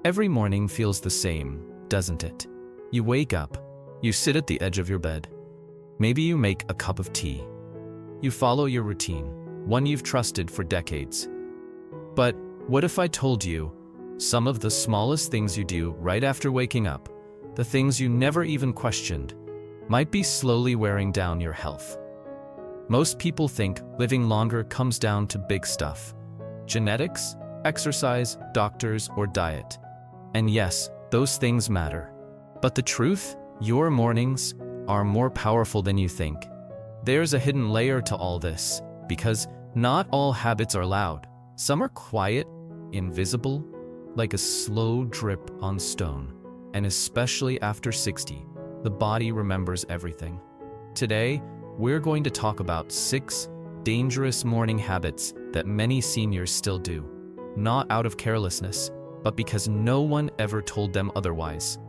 Every morning feels the same, doesn't it? You wake up, you sit at the edge of your bed. Maybe you make a cup of tea. You follow your routine, one you've trusted for decades. But what if I told you some of the smallest things you do right after waking up, the things you never even questioned, might be slowly wearing down your health? Most people think living longer comes down to big stuff: genetics, exercise, doctors, or diet. And yes, those things matter. But the truth, your mornings are more powerful than you think. There's a hidden layer to all this, because not all habits are loud. Some are quiet, invisible, like a slow drip on stone. And especially after 60, the body remembers everything. Today, we're going to talk about 6 dangerous morning habits that many seniors still do, not out of carelessness, but because no one ever told them otherwise.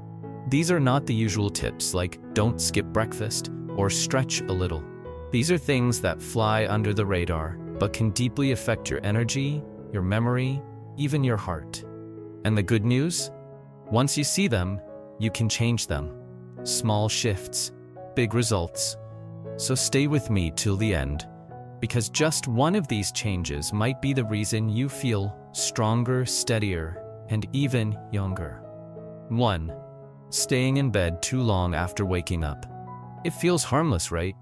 These are not the usual tips like don't skip breakfast or stretch a little. These are things that fly under the radar, but can deeply affect your energy, your memory, even your heart. And the good news? Once you see them, you can change them. Small shifts, big results. So stay with me till the end, because just one of these changes might be the reason you feel stronger, steadier, and even younger. 1. Staying in bed too long after waking up. It feels harmless, right?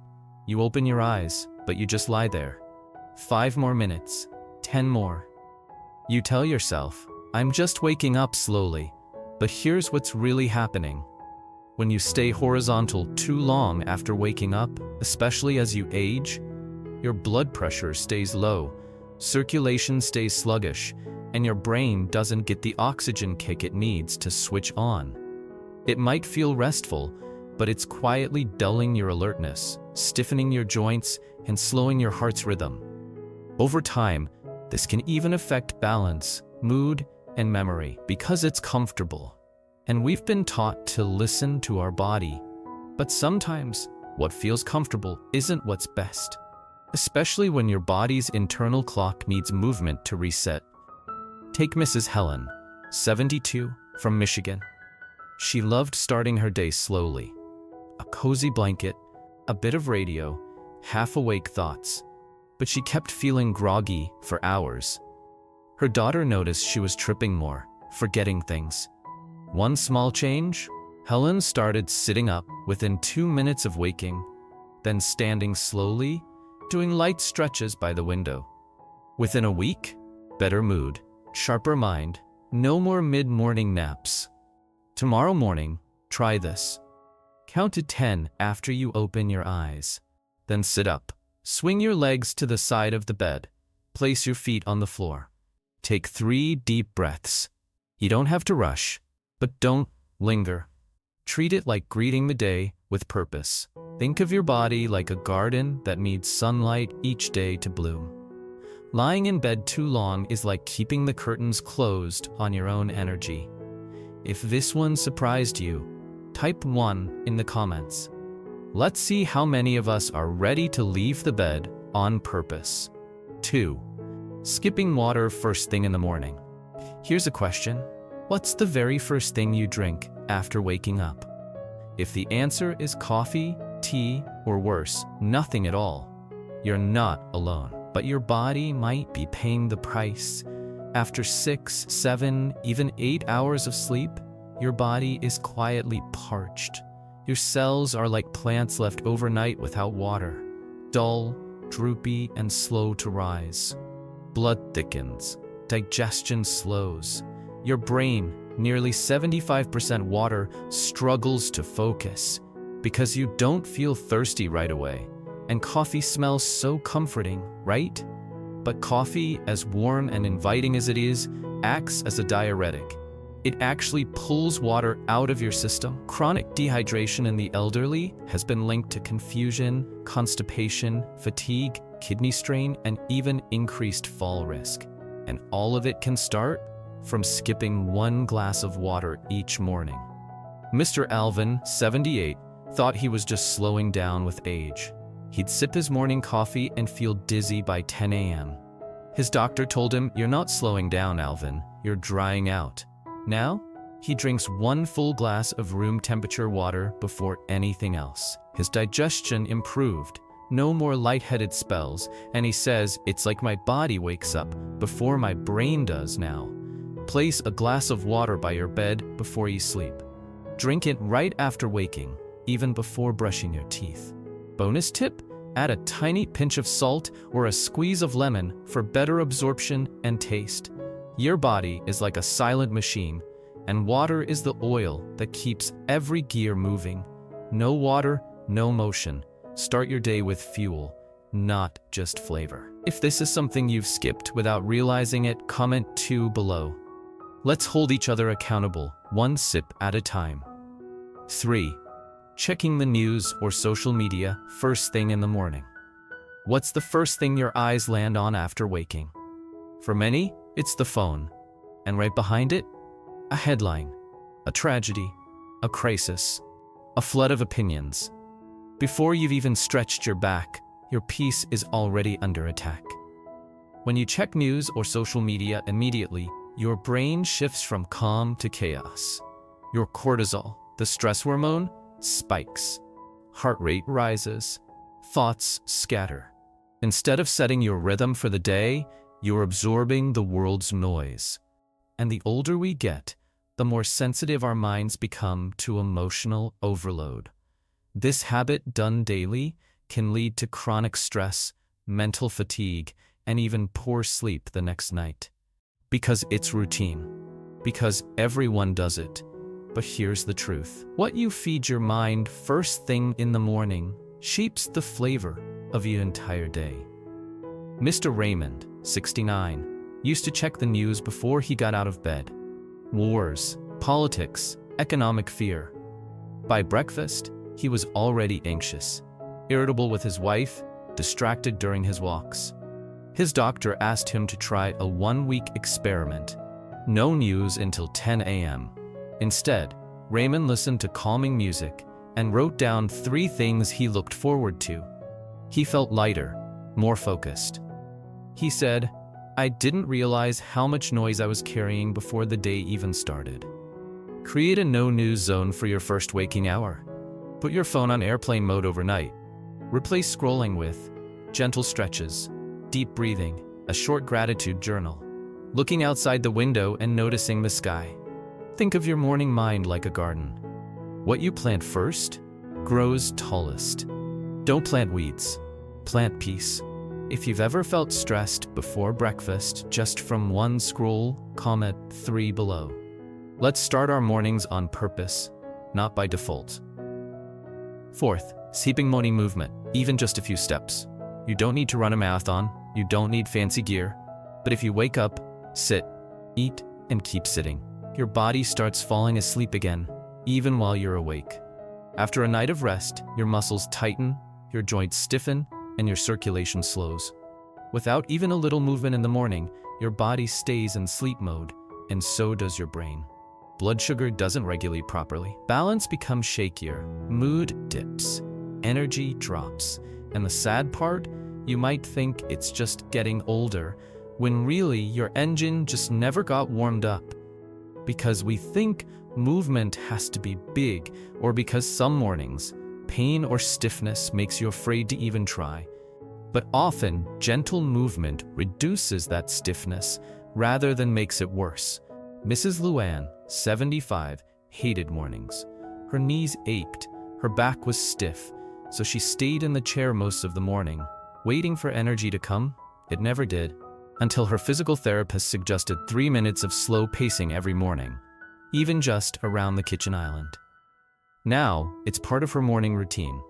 You open your eyes, but you just lie there. 5 more minutes, 10 more. You tell yourself, I'm just waking up slowly. But here's what's really happening. When you stay horizontal too long after waking up, especially as you age, your blood pressure stays low, circulation stays sluggish, and your brain doesn't get the oxygen kick it needs to switch on. It might feel restful, but it's quietly dulling your alertness, stiffening your joints, and slowing your heart's rhythm. Over time, this can even affect balance, mood, and memory because it's comfortable. And we've been taught to listen to our body. But sometimes, what feels comfortable isn't what's best, especially when your body's internal clock needs movement to reset. Take Mrs. Helen, 72, from Michigan. She loved starting her day slowly. A cozy blanket, a bit of radio, half-awake thoughts. But she kept feeling groggy for hours. Her daughter noticed she was tripping more, forgetting things. One small change, Helen started sitting up within 2 minutes of waking, then standing slowly, doing light stretches by the window. Within a week, better mood, sharper mind, no more mid-morning naps. Tomorrow morning, try this. Count to 10 after you open your eyes. Then sit up. Swing your legs to the side of the bed. Place your feet on the floor. Take 3 deep breaths. You don't have to rush, but don't linger. Treat it like greeting the day with purpose. Think of your body like a garden that needs sunlight each day to bloom. Lying in bed too long is like keeping the curtains closed on your own energy. If this one surprised you, type 1 in the comments. Let's see how many of us are ready to leave the bed on purpose. 2. Skipping water first thing in the morning. Here's a question. What's the very first thing you drink after waking up? If the answer is coffee, tea, or worse, nothing at all, you're not alone. But your body might be paying the price. After 6, 7, even 8 hours of sleep, your body is quietly parched. Your cells are like plants left overnight without water, dull, droopy, and slow to rise. Blood thickens, digestion slows. Your brain, nearly 75% water, struggles to focus because you don't feel thirsty right away. And coffee smells so comforting, right? But coffee, as warm and inviting as it is, acts as a diuretic. It actually pulls water out of your system. Chronic dehydration in the elderly has been linked to confusion, constipation, fatigue, kidney strain, and even increased fall risk. And all of it can start from skipping 1 glass of water each morning. Mr. Alvin, 78, thought he was just slowing down with age. He'd sip his morning coffee and feel dizzy by 10 a.m. His doctor told him, "You're not slowing down, Alvin. You're drying out." Now, he drinks 1 full glass of room temperature water before anything else. His digestion improved, no more lightheaded spells, and he says, "It's like my body wakes up before my brain does now." Place a glass of water by your bed before you sleep. Drink it right after waking, even before brushing your teeth. Bonus tip: add a tiny pinch of salt or a squeeze of lemon for better absorption and taste. Your body is like a silent machine, and water is the oil that keeps every gear moving. No water, no motion. Start your day with fuel, not just flavor. If this is something you've skipped without realizing it, comment 2 below. Let's hold each other accountable, 1 sip at a time. 3. Checking the news or social media first thing in the morning. What's the first thing your eyes land on after waking? For many, it's the phone. And right behind it, a headline, a tragedy, a crisis, a flood of opinions. Before you've even stretched your back, your peace is already under attack. When you check news or social media immediately, your brain shifts from calm to chaos. Your cortisol, the stress hormone, spikes. Heart rate rises. Thoughts scatter. Instead of setting your rhythm for the day, you're absorbing the world's noise. And the older we get, the more sensitive our minds become to emotional overload. This habit, done daily, can lead to chronic stress, mental fatigue, and even poor sleep the next night. Because it's routine. Because everyone does it. But here's the truth. What you feed your mind first thing in the morning shapes the flavor of your entire day. Mr. Raymond, 69, used to check the news before he got out of bed. Wars, politics, economic fear. By breakfast, he was already anxious, irritable with his wife, distracted during his walks. His doctor asked him to try a 1-week experiment. No news until 10 a.m. Instead, Raymond listened to calming music and wrote down 3 things he looked forward to. He felt lighter, more focused. He said, "I didn't realize how much noise I was carrying before the day even started." Create a no-news zone for your first waking hour. Put your phone on airplane mode overnight. Replace scrolling with gentle stretches, deep breathing, a short gratitude journal, looking outside the window and noticing the sky. Think of your morning mind like a garden. What you plant first grows tallest. Don't plant weeds. Plant peace. If you've ever felt stressed before breakfast just from one scroll, comment 3 below. Let's start our mornings on purpose, not by default. 4th, sleeping morning movement, even just a few steps. You don't need to run a marathon, you don't need fancy gear, but if you wake up, sit, eat, and keep sitting, your body starts falling asleep again, even while you're awake. After a night of rest, your muscles tighten, your joints stiffen, and your circulation slows. Without even a little movement in the morning, your body stays in sleep mode, and so does your brain. Blood sugar doesn't regulate properly. Balance becomes shakier, mood dips, energy drops, and the sad part, you might think it's just getting older, when really your engine just never got warmed up. Because we think movement has to be big, or because some mornings, pain or stiffness makes you afraid to even try. But often, gentle movement reduces that stiffness rather than makes it worse. Mrs. Luann, 75, hated mornings. Her knees ached, her back was stiff, so she stayed in the chair most of the morning, waiting for energy to come. It never did, until her physical therapist suggested 3 minutes of slow pacing every morning, even just around the kitchen island. Now, it's part of her morning routine.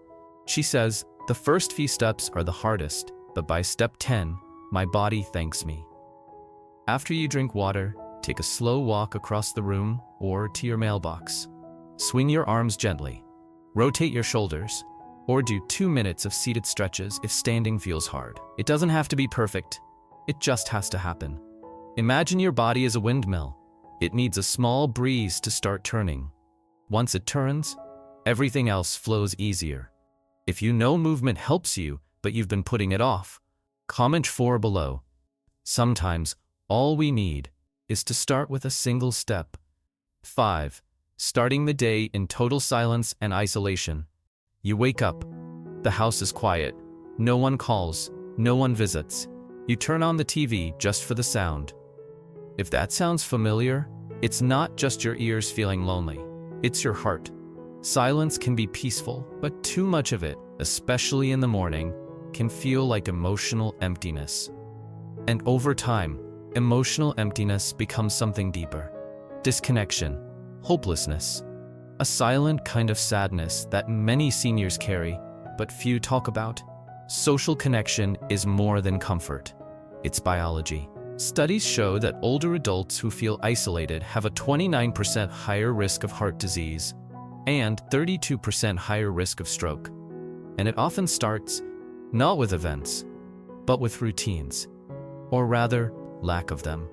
She says, "The first few steps are the hardest, but by step 10, my body thanks me." After you drink water, take a slow walk across the room or to your mailbox. Swing your arms gently. Rotate your shoulders, or do 2 minutes of seated stretches if standing feels hard. It doesn't have to be perfect. It just has to happen. Imagine your body as a windmill. It needs a small breeze to start turning. Once it turns, everything else flows easier. If you know movement helps you, but you've been putting it off, comment 4 below. Sometimes, all we need is to start with a single step. 5. Starting the day in total silence and isolation. You wake up. The house is quiet. No one calls. No one visits. You turn on the TV just for the sound. If that sounds familiar, it's not just your ears feeling lonely. It's your heart. Silence can be peaceful, but too much of it, especially in the morning, can feel like emotional emptiness. And over time, emotional emptiness becomes something deeper. Disconnection, hopelessness, a silent kind of sadness that many seniors carry, but few talk about. Social connection is more than comfort. It's biology. Studies show that older adults who feel isolated have a 29% higher risk of heart disease and 32% higher risk of stroke. And it often starts not with events, but with routines, or rather, lack of them,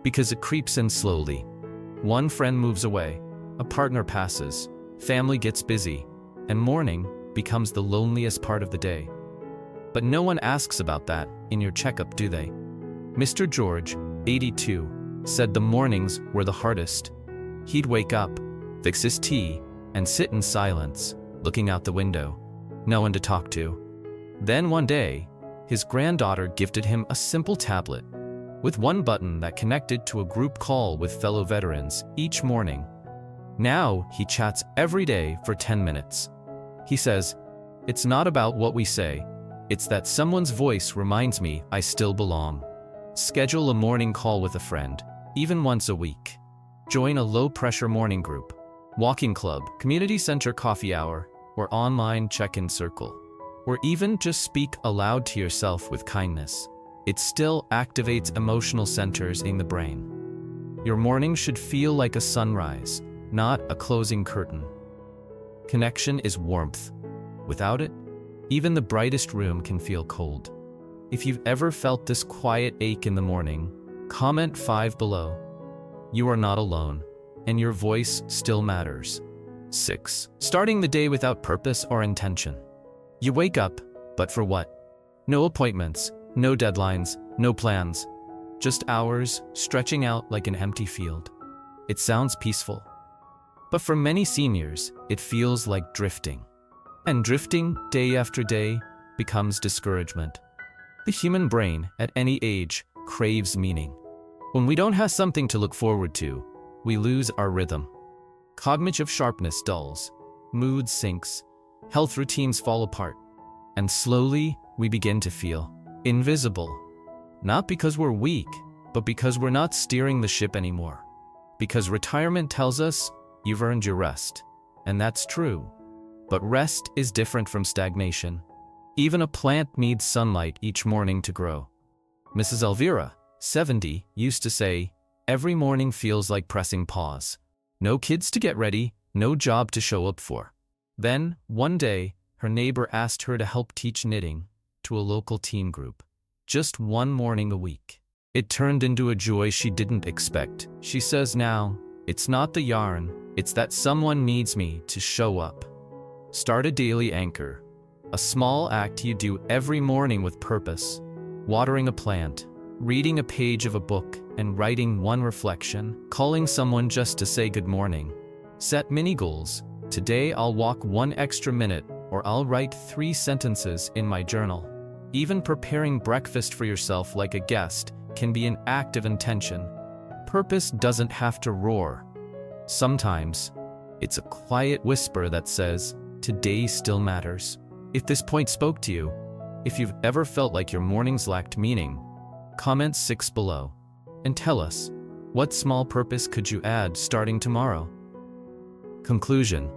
because it creeps in slowly. One friend moves away, a partner passes, family gets busy, and morning becomes the loneliest part of the day. But no one asks about that in your checkup, do they? Mr. George, 82, said the mornings were the hardest. He'd wake up, fix his tea, and sit in silence, looking out the window. No one to talk to. Then one day, his granddaughter gifted him a simple tablet with one button that connected to a group call with fellow veterans each morning. Now he chats every day for 10 minutes. He says, "It's not about what we say. It's that someone's voice reminds me I still belong." Schedule a morning call with a friend, even once a week. Join a low-pressure morning group, walking club, community center coffee hour, or online check-in circle. Or even just speak aloud to yourself with kindness. It still activates emotional centers in the brain. Your morning should feel like a sunrise, not a closing curtain. Connection is warmth. Without it, even the brightest room can feel cold. If you've ever felt this quiet ache in the morning, comment 5 below. You are not alone, and your voice still matters. 6. Starting the day without purpose or intention. You wake up, but for what? No appointments, no deadlines, no plans. Just hours stretching out like an empty field. It sounds peaceful. But for many seniors, it feels like drifting. And drifting, day after day, becomes discouragement. The human brain, at any age, craves meaning. When we don't have something to look forward to, we lose our rhythm. Cognitive sharpness dulls, mood sinks, health routines fall apart, and slowly we begin to feel invisible. Not because we're weak, but because we're not steering the ship anymore. Because retirement tells us you've earned your rest, and that's true. But rest is different from stagnation. Even a plant needs sunlight each morning to grow. Mrs. Elvira, 70, used to say, "Every morning feels like pressing pause. No kids to get ready, no job to show up for." Then, one day, her neighbor asked her to help teach knitting to a local teen group. Just one morning a week. It turned into a joy she didn't expect. She says now, "It's not the yarn, it's that someone needs me to show up." Start a daily anchor. A small act you do every morning with purpose. Watering a plant, reading a page of a book, and writing one reflection. Calling someone just to say good morning. Set mini goals. Today I'll walk 1 extra minute, or I'll write 3 sentences in my journal. Even preparing breakfast for yourself like a guest can be an act of intention. Purpose doesn't have to roar. Sometimes, it's a quiet whisper that says, "Today still matters." If this point spoke to you, if you've ever felt like your mornings lacked meaning, comment 6 below and tell us, what small purpose could you add starting tomorrow? Conclusion: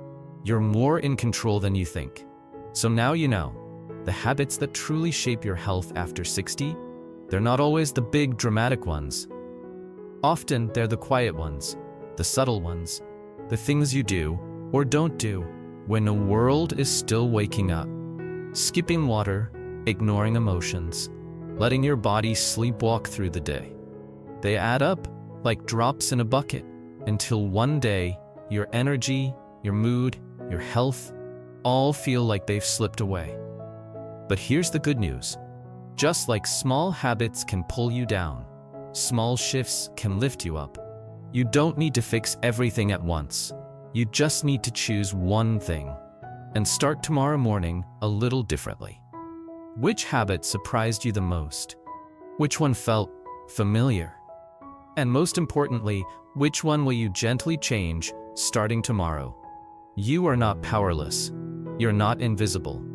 you're more in control than you think. So now you know, the habits that truly shape your health after 60, they're not always the big dramatic ones. Often they're the quiet ones, the subtle ones, the things you do or don't do when the world is still waking up. Skipping water, ignoring emotions, letting your body sleepwalk through the day. They add up like drops in a bucket until one day your energy, your mood, your health all feel like they've slipped away. But here's the good news. Just like small habits can pull you down, small shifts can lift you up. You don't need to fix everything at once. You just need to choose one thing and start tomorrow morning a little differently. Which habit surprised you the most? Which one felt familiar? And most importantly, which one will you gently change starting tomorrow? You are not powerless. You're not invisible.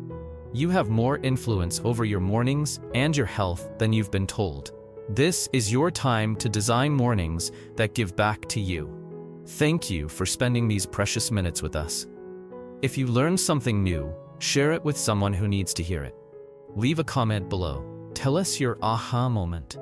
You have more influence over your mornings and your health than you've been told. This is your time to design mornings that give back to you. Thank you for spending these precious minutes with us. If you learned something new, share it with someone who needs to hear it. Leave a comment below. Tell us your aha moment.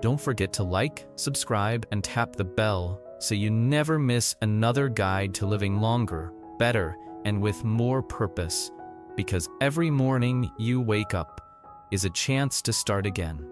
Don't forget to like, subscribe, and tap the bell so you never miss another guide to living longer, better, and with more purpose. Because every morning you wake up is a chance to start again.